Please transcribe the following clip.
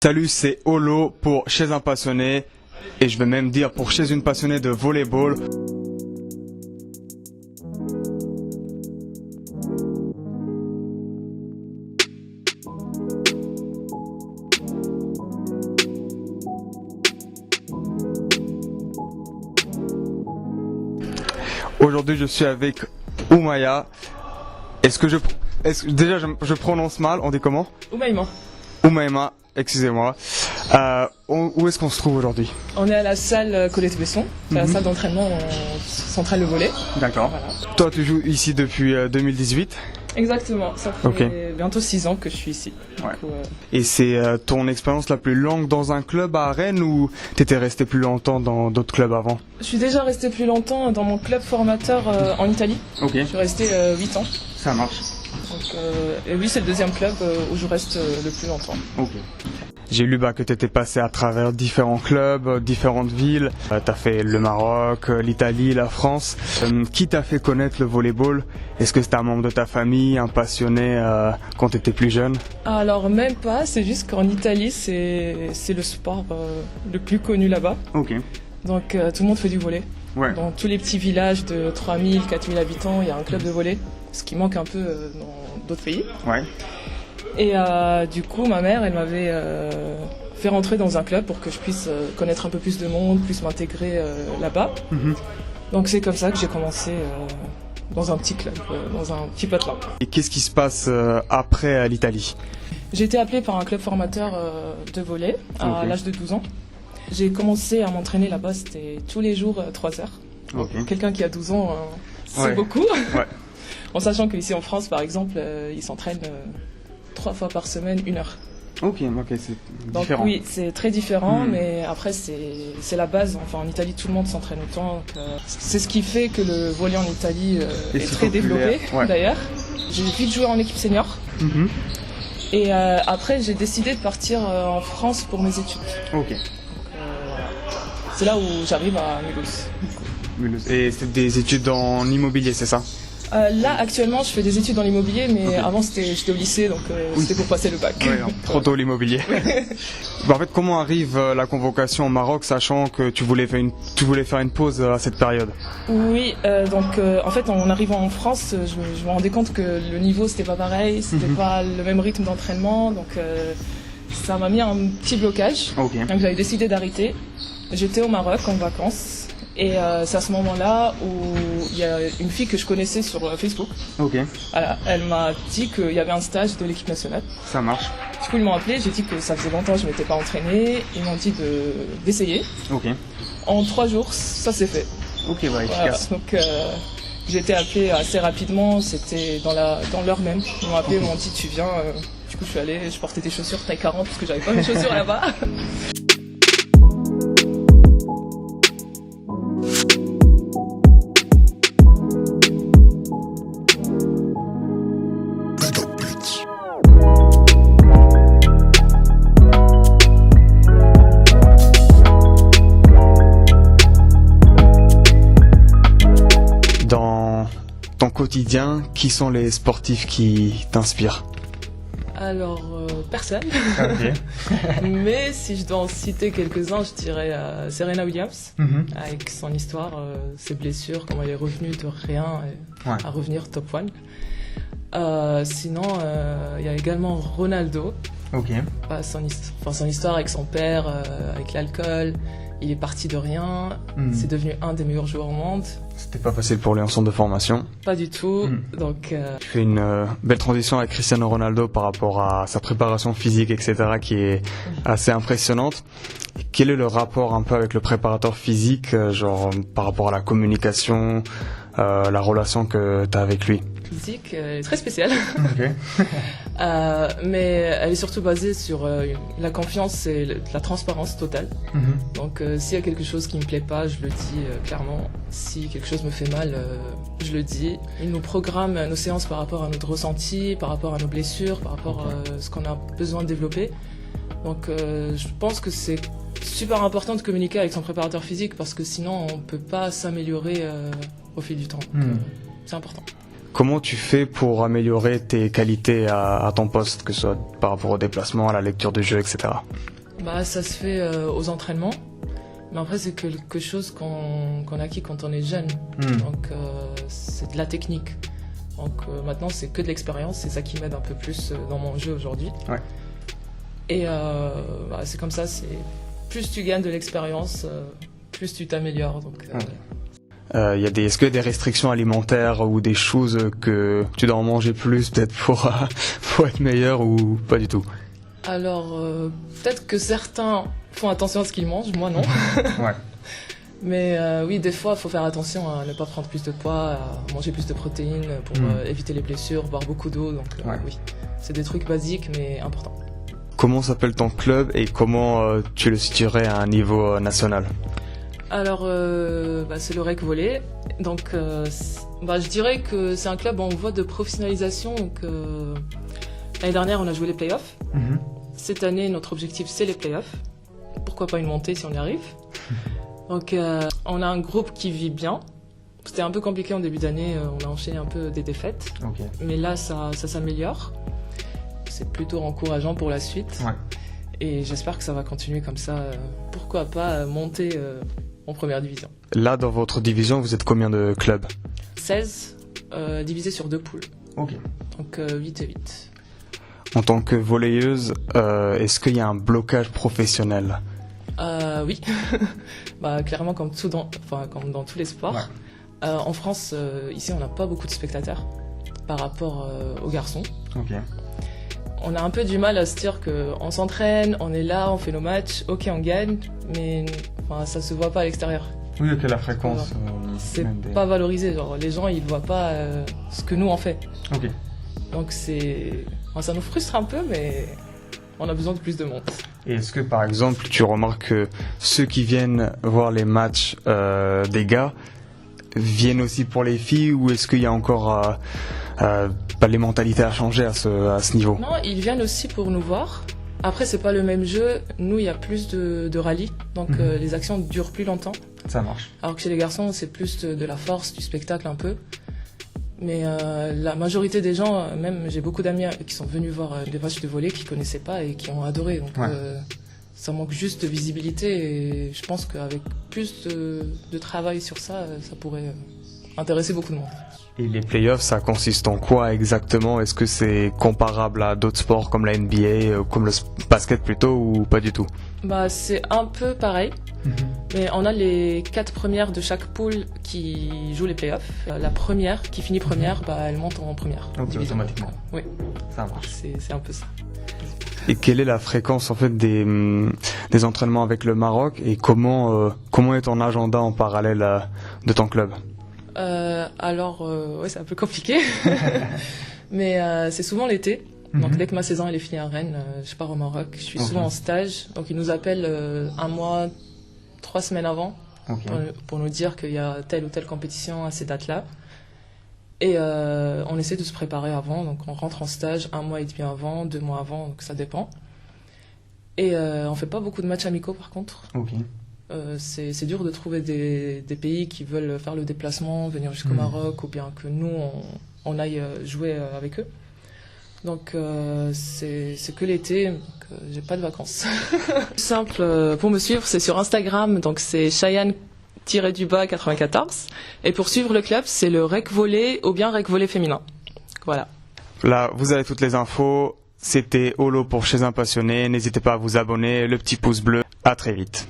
Salut, c'est Olo pour Chez un passionné, et je vais même dire pour Chez une passionnée de volleyball. Aujourd'hui, je suis avec Oumaya. Déjà, je prononce mal, on dit comment? Oumaima, excusez-moi. Où est-ce qu'on se trouve aujourd'hui? On est à la salle Colette Besson, c'est la salle d'entraînement où on s'entraîne le volley. D'accord. Voilà. Toi, tu joues ici depuis 2018? Exactement, ça fait bientôt 6 ans que je suis ici. Ouais. Et c'est ton expérience la plus longue dans un club à Rennes ou t'étais resté plus longtemps dans d'autres clubs avant? Je suis déjà resté plus longtemps dans mon club formateur en Italie. Je suis resté 8 ans. Ça marche. Donc, et oui, c'est le deuxième club où je reste le plus longtemps. J'ai lu que tu étais passé à travers différents clubs, différentes villes. Tu as fait le Maroc, l'Italie, la France. Qui t'a fait connaître le volleyball? Est-ce que c'était un membre de ta famille, un passionné quand tu étais plus jeune? Alors même pas, c'est juste qu'en Italie, c'est le sport le plus connu là-bas. Donc tout le monde fait du volley. Dans tous les petits villages de 3000, 4000 habitants, il y a un club de volley. Ce qui manque un peu dans d'autres pays. Et du coup, ma mère, elle m'avait fait rentrer dans un club pour que je puisse connaître un peu plus de monde, plus m'intégrer là-bas. Donc c'est comme ça que j'ai commencé dans un petit club, dans un petit patelin. Et qu'est-ce qui se passe après l'Italie? J'ai été appelée par un club formateur de volley à l'âge de 12 ans. J'ai commencé à m'entraîner là-bas, c'était tous les jours 3 heures. Quelqu'un qui a 12 ans, c'est beaucoup. En sachant qu'ici en France, par exemple, ils s'entraînent 3 fois par semaine, 1 heure. Donc c'est différent. Donc oui, c'est très différent, mais après c'est la base. Enfin, en Italie, tout le monde s'entraîne autant. C'est ce qui fait que le volley en Italie est très développé, d'ailleurs. J'ai vite joué en équipe senior. Et après, j'ai décidé de partir en France pour mes études. C'est là où j'arrive à Mulhouse. Et c'est des études en immobilier, c'est ça? Là, actuellement, je fais des études dans l'immobilier, mais avant, j'étais au lycée, donc c'était pour passer le bac. Trop tôt l'immobilier. En fait, comment arrive la convocation au Maroc, sachant que tu voulais faire une pause à cette période? Oui, donc en fait, en arrivant en France, je me rendais compte que le niveau, c'était pas pareil, c'était pas le même rythme d'entraînement, donc ça m'a mis un petit blocage. Donc j'avais décidé d'arrêter. J'étais au Maroc en vacances. Et c'est à ce moment-là où il y a une fille que je connaissais sur Facebook. Voilà, elle m'a dit qu'il y avait un stage de l'équipe nationale. Ça marche. Du coup, ils m'ont appelé, j'ai dit que ça faisait longtemps que je ne m'étais pas entraînée. Ils m'ont dit d'essayer. En 3 jours, ça s'est fait. Efficace. Donc j'ai été appelée assez rapidement, c'était dans l'heure même. Ils m'ont appelé, ils m'ont dit tu viens. Du coup, je suis allée, je portais des chaussures taille 40 parce que j'avais pas mes chaussures là-bas. Dans ton quotidien, qui sont les sportifs qui t'inspirent? Alors, personne. Mais si je dois en citer quelques-uns, je dirais Serena Williams, avec son histoire, ses blessures, comment elle est revenue de rien à revenir top 1. Sinon, il y a également Ronaldo. Son histoire avec son père, avec l'alcool. Il est parti de rien, c'est devenu un des meilleurs joueurs au monde. C'était pas facile pour lui en centre de formation? Pas du tout. Donc, tu fais une belle transition avec Cristiano Ronaldo par rapport à sa préparation physique, etc., qui est assez impressionnante. Quel est le rapport un peu avec le préparateur physique, genre par rapport à la communication, la relation que tu as avec lui? Physique, elle est très spéciale. Mais elle est surtout basée sur la confiance et la transparence totale. Donc s'il y a quelque chose qui me plaît pas, je le dis clairement. Si quelque chose me fait mal, je le dis. Il nous programme nos séances par rapport à notre ressenti, par rapport à nos blessures, par rapport à ce qu'on a besoin de développer. Donc je pense que c'est super important de communiquer avec son préparateur physique parce que sinon on peut pas s'améliorer au fil du temps. C'est important. Comment tu fais pour améliorer tes qualités à ton poste, que ce soit par rapport au déplacement, à la lecture du jeu, etc. Ça se fait aux entraînements, mais après c'est quelque chose qu'on acquit quand on est jeune. Donc c'est de la technique. Donc maintenant c'est que de l'expérience, c'est ça qui m'aide un peu plus dans mon jeu aujourd'hui. Ouais. Et c'est comme ça, plus tu gagnes de l'expérience, plus tu t'améliores. Donc est-ce qu'il y a des restrictions alimentaires ou des choses que tu dois en manger plus peut-être pour être meilleur ou pas du tout? Alors peut-être que certains font attention à ce qu'ils mangent, moi non. Ouais. Mais oui, des fois il faut faire attention à ne pas prendre plus de poids, à manger plus de protéines pour éviter les blessures, boire beaucoup d'eau. Donc oui, c'est des trucs basiques mais importants. Comment s'appelle ton club et comment tu le situerais à un niveau national? Alors, c'est le Rec Volley. Donc, je dirais que c'est un club en voie de professionnalisation. Donc, l'année dernière, on a joué les playoffs. Cette année, notre objectif, c'est les playoffs. Pourquoi pas une montée si on y arrive. Donc, on a un groupe qui vit bien. C'était un peu compliqué en début d'année. On a enchaîné un peu des défaites. Okay. Mais là, ça s'améliore. C'est plutôt encourageant pour la suite. Ouais. Et j'espère que ça va continuer comme ça. Pourquoi pas monter en première division. Là, dans votre division, vous êtes combien de clubs? 16, divisés sur 2 poules. Ok. Donc 8 et 8. En tant que volleyeuse, est-ce qu'il y a un blocage professionnel? Oui. Clairement, comme dans tous les sports. Ouais. En France, ici, on n'a pas beaucoup de spectateurs par rapport aux garçons. Ok. On a un peu du mal à se dire qu'on s'entraîne, on est là, on fait nos matchs, ok on gagne, mais ça se voit pas à l'extérieur. Oui, ok, la fréquence. C'est pas valorisé, genre les gens ils voient pas ce que nous on fait. Ok. Donc ça nous frustre un peu, mais on a besoin de plus de monde. Et est-ce que par exemple tu remarques que ceux qui viennent voir les matchs des gars viennent aussi pour les filles, ou est-ce qu'il y a encore les mentalités à changer à ce niveau? Non, ils viennent aussi pour nous voir. Après, c'est pas le même jeu. Nous, il y a plus de rallye, donc les actions durent plus longtemps. Ça marche. Alors que chez les garçons, c'est plus de la force, du spectacle un peu. Mais la majorité des gens, même j'ai beaucoup d'amis qui sont venus voir des matchs de volley qui connaissaient pas et qui ont adoré. Donc ça manque juste de visibilité, et je pense qu'avec plus de travail sur ça, ça pourrait intéresser beaucoup de monde. Et les playoffs, ça consiste en quoi exactement? Est-ce que c'est comparable à d'autres sports comme la NBA, comme le basket plutôt, ou pas du tout? C'est un peu pareil, mais on a les 4 premières de chaque poule qui jouent les playoffs. La première, qui finit première, elle monte en première. Donc automatiquement. Oui. Ça marche. C'est un peu ça. Et quelle est la fréquence en fait des entraînements avec le Maroc, et comment est ton agenda en parallèle de ton club? C'est un peu compliqué, mais c'est souvent l'été. Donc dès que ma saison elle est finie à Rennes, je pars au Maroc. Je suis souvent en stage, donc ils nous appellent 1 mois, 3 semaines avant pour nous dire qu'il y a telle ou telle compétition à ces dates-là. Et on essaie de se préparer avant, donc on rentre en stage 1 mois et demi avant, 2 mois avant, donc ça dépend. Et on fait pas beaucoup de matchs amicaux par contre. C'est dur de trouver des pays qui veulent faire le déplacement, venir jusqu'au Maroc, ou bien que nous on aille jouer avec eux. Donc c'est que l'été, donc j'ai pas de vacances. Simple, pour me suivre, c'est sur Instagram, donc c'est Cheyenne-94. Et pour suivre le club, c'est le Rec Volley ou bien Rec Volley féminin. Voilà. Là, vous avez toutes les infos. C'était Holo pour Chez un Passionné. N'hésitez pas à vous abonner, le petit pouce bleu. À très vite.